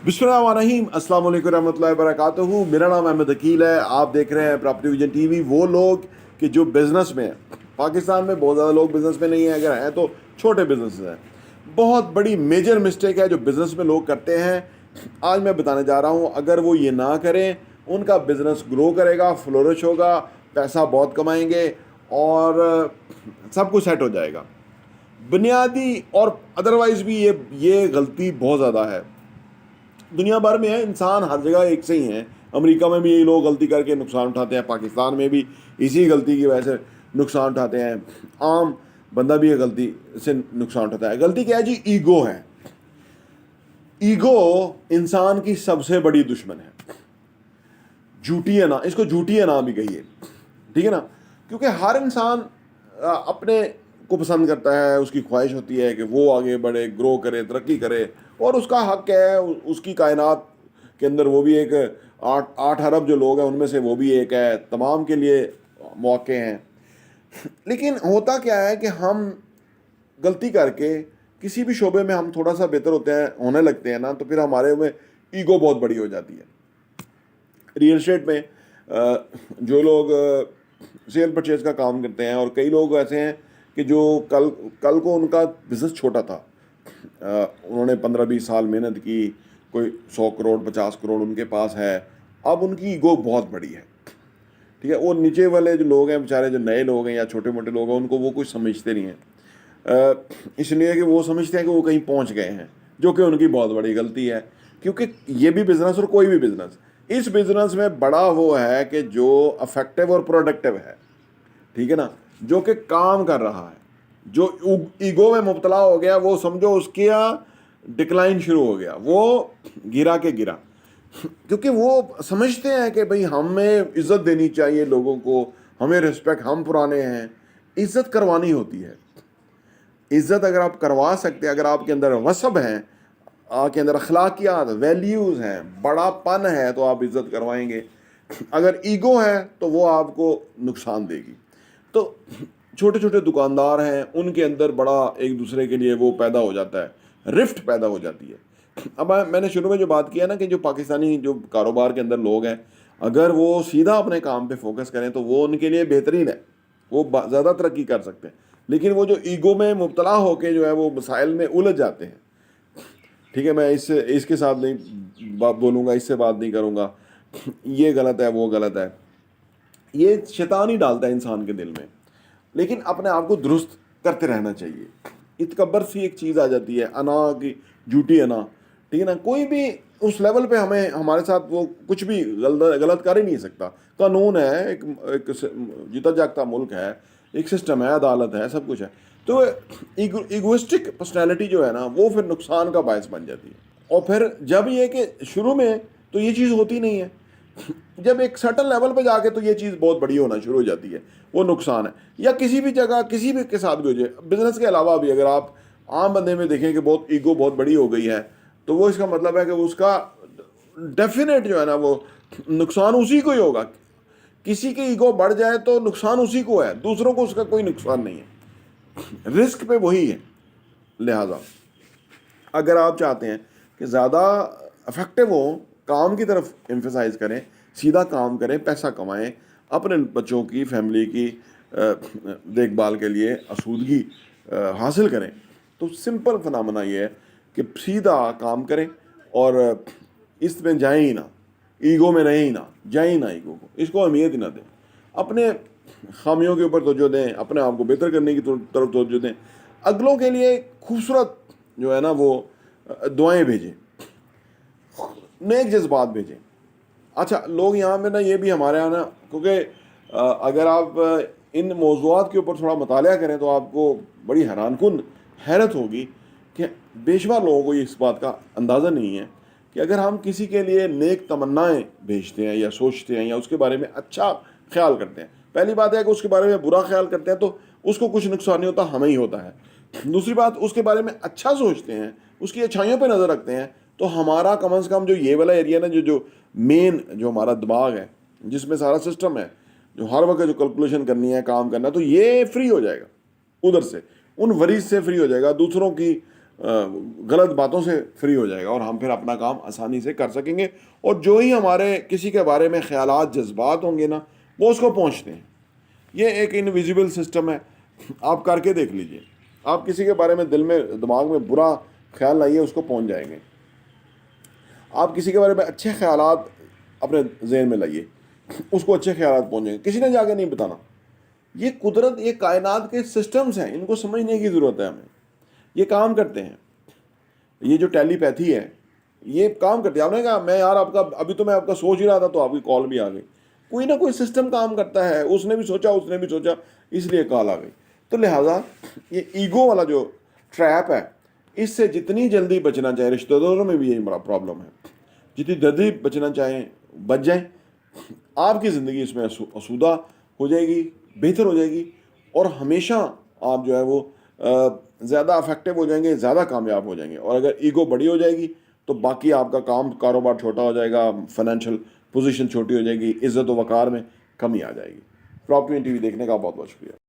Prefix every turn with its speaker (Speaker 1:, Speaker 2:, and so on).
Speaker 1: बिस्मिल्लाहिर्रहमानिर्रहीम, अस्सलाम वालेकुम रहमतुल्लाहि वबरकातुहू। मेरा नाम अहमद अकील है। आप देख रहे हैं प्रॉपर्टी विजन टीवी। वो लोग कि जो बिज़नेस में हैं, पाकिस्तान में बहुत ज़्यादा लोग बिज़नेस में नहीं हैं, अगर हैं तो छोटे बिज़नेस हैं। बहुत बड़ी मेजर मिस्टेक है जो बिज़नेस में लोग करते हैं। आज मैं बताने जा रहा हूँ, अगर वो ये ना करें, उनका बिज़नेस ग्रो करेगा, फ्लोरिश होगा, पैसा बहुत कमाएंगे और सब कुछ सेट हो जाएगा। बुनियादी और अदरवाइज़ भी ये गलती बहुत ज़्यादा है। दुनिया भर में है, इंसान हर जगह एक से ही हैं। अमेरिका में भी यही लोग गलती करके नुकसान उठाते हैं, पाकिस्तान में भी इसी गलती की वजह से नुकसान उठाते हैं, आम बंदा भी ये गलती से नुकसान उठाता है। गलती क्या है जी? ईगो है। ईगो इंसान की सबसे बड़ी दुश्मन है। झूठी है ना, इसको झूठी है ना भी कहिए, ठीक है ना, क्योंकि हर इंसान अपने को पसंद करता है, उसकी ख्वाहिश होती है कि वो आगे बढ़े, ग्रो करे, तरक्की करे, और उसका हक है। उसकी कायनात के अंदर वो भी एक 8 अरब जो लोग हैं उनमें से वो भी एक है, तमाम के लिए मौके हैं। लेकिन होता क्या है कि हम गलती करके किसी भी शोबे में हम थोड़ा सा बेहतर होने लगते हैं ना, तो फिर हमारे में ईगो बहुत बड़ी हो जाती है। रियल एस्टेट में जो लोग सेल परचेज का काम करते हैं, और कई लोग ऐसे हैं कि जो कल को उनका बिज़नेस छोटा था, उन्होंने 15-20 साल मेहनत की, कोई 100 करोड़ 50 करोड़ उनके पास है, अब उनकी ईगो बहुत बड़ी है, ठीक है। वो नीचे वाले जो लोग हैं बेचारे, जो नए लोग हैं या छोटे मोटे लोग हैं, उनको वो कुछ समझते नहीं हैं, इसलिए कि वो समझते हैं कि वो कहीं पहुंच गए हैं, जो कि उनकी बहुत बड़ी गलती है। क्योंकि ये भी बिज़नेस और कोई भी बिज़नेस, इस बिज़नेस में बड़ा वो है कि जो अफेक्टिव और प्रोडक्टिव है, ठीक है ना, जो कि काम कर रहा है। जो ईगो में मुब्तला हो गया, वो समझो उसकी डिक्लाइन शुरू हो गया, वो गिरा के गिरा। क्योंकि वो समझते हैं कि भाई हमें इज़्ज़त देनी चाहिए लोगों को, हमें रिस्पेक्ट, हम पुराने हैं। इज़्ज़त करवानी होती है। इज़्ज़त अगर आप करवा सकते हैं, अगर आपके अंदर वसब हैं, आपके अंदर अखलाकियात, वैल्यूज़ हैं, बड़ापन है, तो आप इज़्ज़त करवाएंगे। अगर ईगो है तो वो आपको नुकसान देगी। तो छोटे छोटे दुकानदार हैं, उनके अंदर बड़ा एक दूसरे के लिए वो पैदा हो जाता है, रिफ्ट पैदा हो जाती है। अब मैंने शुरू में जो बात किया ना कि जो पाकिस्तानी जो कारोबार के अंदर लोग हैं, अगर वो सीधा अपने काम पे फोकस करें तो वो उनके लिए बेहतरीन है, वो ज़्यादा तरक्की कर सकते हैं। लेकिन वो जो ईगो में मुब्तला होकर जो है वो मसाइल में उलझ जाते हैं, ठीक है। मैं इसके साथ नहीं बोलूँगा, इससे बात नहीं करूँगा, ये गलत है, वो गलत है, ये शैतान ही डालता है इंसान के दिल में। लेकिन अपने आप को दुरुस्त करते रहना चाहिए। इतकबर सी एक चीज़ आ जाती है, अना की, झूठी अना, ठीक है ना। कोई भी उस लेवल पे हमारे साथ वो कुछ भी गलत कर ही नहीं सकता। कानून है, एक जीता जागता मुल्क है, एक सिस्टम है, अदालत है, सब कुछ है। तो इगोइस्टिक पर्सनैलिटी जो है ना, वो फिर नुकसान का बायस बन जाती है। और फिर जब ये कि शुरू में तो ये चीज़ होती नहीं है, जब एक सर्टन लेवल पे जाके तो ये चीज़ बहुत बड़ी होना शुरू हो जाती है, वो नुकसान है। या किसी भी जगह किसी भी के साथ भी हो जाए, बिजनेस के अलावा भी अगर आप आम बंदे में देखें कि बहुत ईगो बहुत बड़ी हो गई है, तो वो इसका मतलब है कि उसका डेफिनेट जो है ना वो नुकसान उसी को ही होगा। किसी की ईगो बढ़ जाए तो नुकसान उसी को है, दूसरों को उसका कोई नुकसान नहीं है। रिस्क पे वही है। लिहाजा अगर आप चाहते हैं कि ज़्यादा इफेक्टिव हो, काम की तरफ एम्फेसाइज करें, सीधा काम करें, पैसा कमाएं, अपने बच्चों की, फैमिली की देखभाल के लिए आसूदगी हासिल करें, तो सिंपल फनामना ये है कि सीधा काम करें और इसमें जाएं ही ना, ईगो में रहें ही ना, जाएं ही ना ईगो को, इसको अहमियत ही ना दें। अपने खामियों के ऊपर तवज्जो दें, अपने आप को बेहतर करने की तरफ तवज्जो दें। अगलों के लिए खूबसूरत जो है ना वो दुआएं भेजें, नेक जज्बात भेजें। अच्छा, लोग यहाँ पे ना ये भी हमारे यहाँ ना, क्योंकि अगर आप इन मौज़ूआत के ऊपर थोड़ा मुताला करें तो आपको बड़ी हैरत होगी कि बेशुमार लोगों को इस बात का अंदाज़ा नहीं है कि अगर हम किसी के लिए नेक तमन्नाएं भेजते हैं या सोचते हैं या उसके बारे में अच्छा ख्याल करते हैं, पहली बात है कि उसके बारे में बुरा ख्याल करते हैं तो उसको कुछ नुकसान नहीं होता, हमें ही होता है। दूसरी बात, उसके बारे में अच्छा सोचते हैं, उसकी अच्छाइयों पर नज़र रखते हैं, तो हमारा कम से कम जो ये वाला एरिया ना, जो मेन जो हमारा दिमाग है, जिसमें सारा सिस्टम है, जो हर वक्त जो कैलकुलेशन करनी है, काम करना है, तो ये फ्री हो जाएगा उधर से, उन वरीज से फ्री हो जाएगा, दूसरों की غلط باتوں سے فری ہو جائے گا اور ہم پھر اپنا کام آسانی سے کر سکیں گے. اور جو ہی ہمارے کسی کے بارے میں خیالات جذبات ہوں گے نا وہ اس کو پہنچتے ہیں. یہ ایک انویزیبل سسٹم ہے, آپ کر کے دیکھ لیجئے. آپ کسی کے بارے میں دماغ میں برا خیال لائیے, اس کو پہنچ جائیں گے. آپ کسی کے بارے میں اچھے خیالات اپنے ذہن میں لائیے, اس کو اچھے خیالات پہنچیں گے. کسی نے جا کے نہیں بتانا. یہ قدرت, یہ کائنات کے سسٹمز ہیں, ان کو سمجھنے کی ضرورت ہے ہمیں. یہ کام کرتے ہیں. یہ جو ٹیلی پیتھی ہے یہ کام کرتی ہے. آپ نے کہا میں یار آپ کا ابھی تو میں آپ کا سوچ ہی رہا تھا تو آپ کی کال بھی آ گئی. کوئی نہ کوئی سسٹم کام کرتا ہے, اس نے بھی سوچا اس لیے کال آ گئی. تو لہٰذا یہ ایگو والا جو ٹریپ ہے اس سے جتنی جلدی بچنا چاہے, رشتہ داروں میں بھی یہی بڑا پرابلم ہے, جتنی جلدی بچنا چاہیں بچ جائیں. آپ کی زندگی اس میں آسودہ ہو جائے گی, بہتر ہو جائے گی, اور ہمیشہ آپ جو ہے وہ زیادہ افیکٹو ہو جائیں گے, زیادہ کامیاب ہو جائیں گے. اور اگر ایگو بڑی ہو جائے گی تو باقی آپ کا کاروبار چھوٹا ہو جائے گا, فائنینشیل پوزیشن چھوٹی ہو جائے گی, عزت و وقار میں کمی آ جائے گی. پراپرٹی ٹی وی دیکھنے کا بہت بہت شکریہ.